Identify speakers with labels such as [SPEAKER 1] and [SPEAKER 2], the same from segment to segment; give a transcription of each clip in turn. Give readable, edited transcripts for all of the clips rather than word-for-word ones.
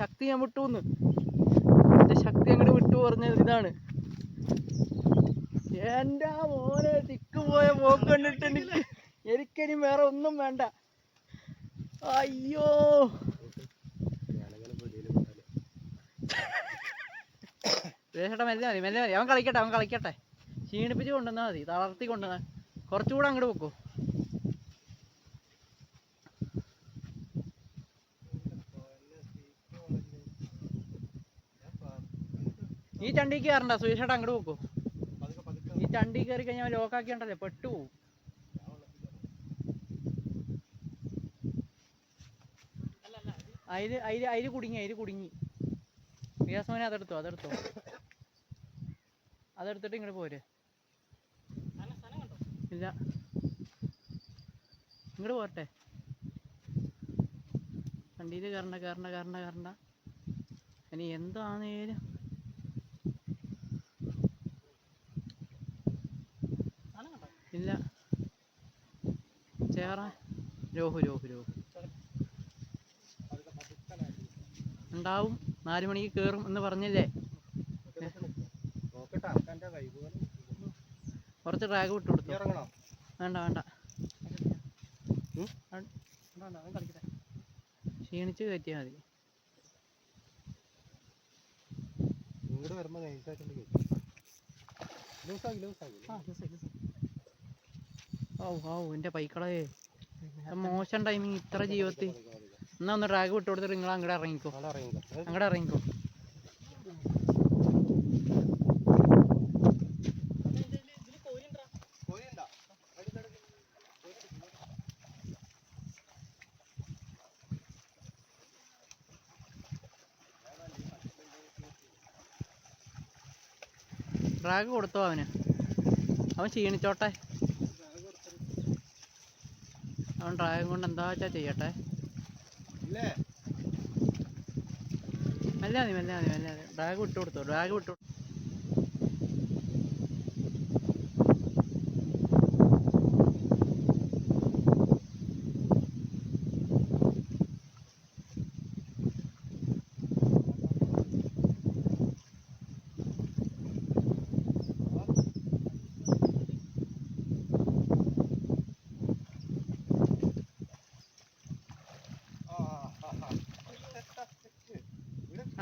[SPEAKER 1] ശക്തി ഞാൻ വിട്ടുന്ന്, എൻ്റെ ശക്തി അങ്ങോട്ട് വിട്ടു പറഞ്ഞത് ഇതാണ്. എൻ്റെ മോനെ തിക്ക് പോയ പോക്ക് കണ്ടിട്ട് എനിക്കിനി വേറെ ഒന്നും വേണ്ട. അയ്യോ ചേട്ടാ മെല്ലെ മതി, മെല്ലെ മതി. അവൻ കളിക്കട്ടെ. ക്ഷീണിപ്പിച്ച് കൊണ്ടുവന്നാൽ മതി, തളർത്തി കൊണ്ടുവന്നാൽ. കുറച്ചുകൂടെ അങ്ങോട്ട് വെക്കൂ. ഈ ചണ്ടിക്ക് കയറണ്ട സുരേഷേട്ടാ, അങ്ങോട്ട് വെക്കൂ. ഈ ചണ്ടി കയറി കഴിഞ്ഞാൽ ലോക്കാക്കിയുണ്ടല്ലേ പെട്ടുപോകും. അതിൽ കുടുങ്ങി. റിയാസ്മോനെ അതെടുത്തോ. അതെടുത്തിട്ട് ഇങ്ങോട്ട് പോര്. ഇല്ല, ഇങ്ങോട്ട് പോരട്ടെ. വണ്ടിയിൽ കയറണ്ട. ഇനി എന്താണേലും ഇല്ല. ചേറാ രോഹു ഉണ്ടാവും. 4 മണിക്ക് കയറും എന്ന് പറഞ്ഞില്ലേ. കുറച്ച് ഡ്രാഗ് വിട്ടു കൊടുത്തു. വേണ്ട ക്ഷീണിച്ച് കയറ്റിയാൽ മതി. എൻ്റെ പൈക്കളേ, മോശം ടൈമിങ് ഇത്ര ജീവിതത്തിൽ. എന്നാ ഒന്ന് ഡ്രാഗ് വിട്ടു കൊടുത്തിട്ട് നിങ്ങൾ അങ്ങോട്ട് ഇറങ്ങിക്കോ. ഡ്രാഗ് കൊടുത്തോ അവൻ ക്ഷീണിച്ചോട്ടെ. അവൻ ഡ്രാഗം കൊണ്ട് എന്താ വെച്ചാൽ ചെയ്യട്ടെ. മെല്ലെ മതി. ഡ്രാഗ് വിട്ടു കൊടുത്തോ.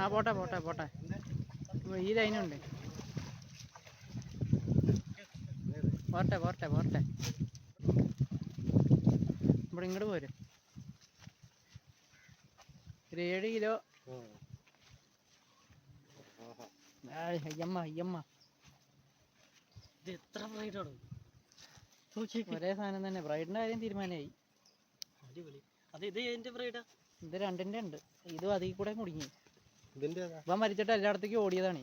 [SPEAKER 1] ആ പോട്ടെ. ഈ ലൈനുണ്ട്. പോട്ടെ. ഇവിടെ ഇങ്ങോട്ട് പോര്. ഒരു 7 കിലോ. അയ്യമ്മ
[SPEAKER 2] എത്ര ബ്രൈഡാണ്?
[SPEAKER 1] ഒരേ സാധനം തന്നെ. ബ്രൈഡിന്റെ കാര്യം തീരുമാനമായി. ഇത് 2ന്റെ ഉണ്ട്. ഇതും അതിൽ കൂടെ കുടുങ്ങി. ഇവൻ മരിച്ചിട്ട് എല്ലായിടത്തേക്കും ഓടിയതാണ്.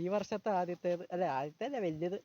[SPEAKER 1] ഈ വർഷത്തെ ആദ്യത്തേത് അല്ല, വലുത്.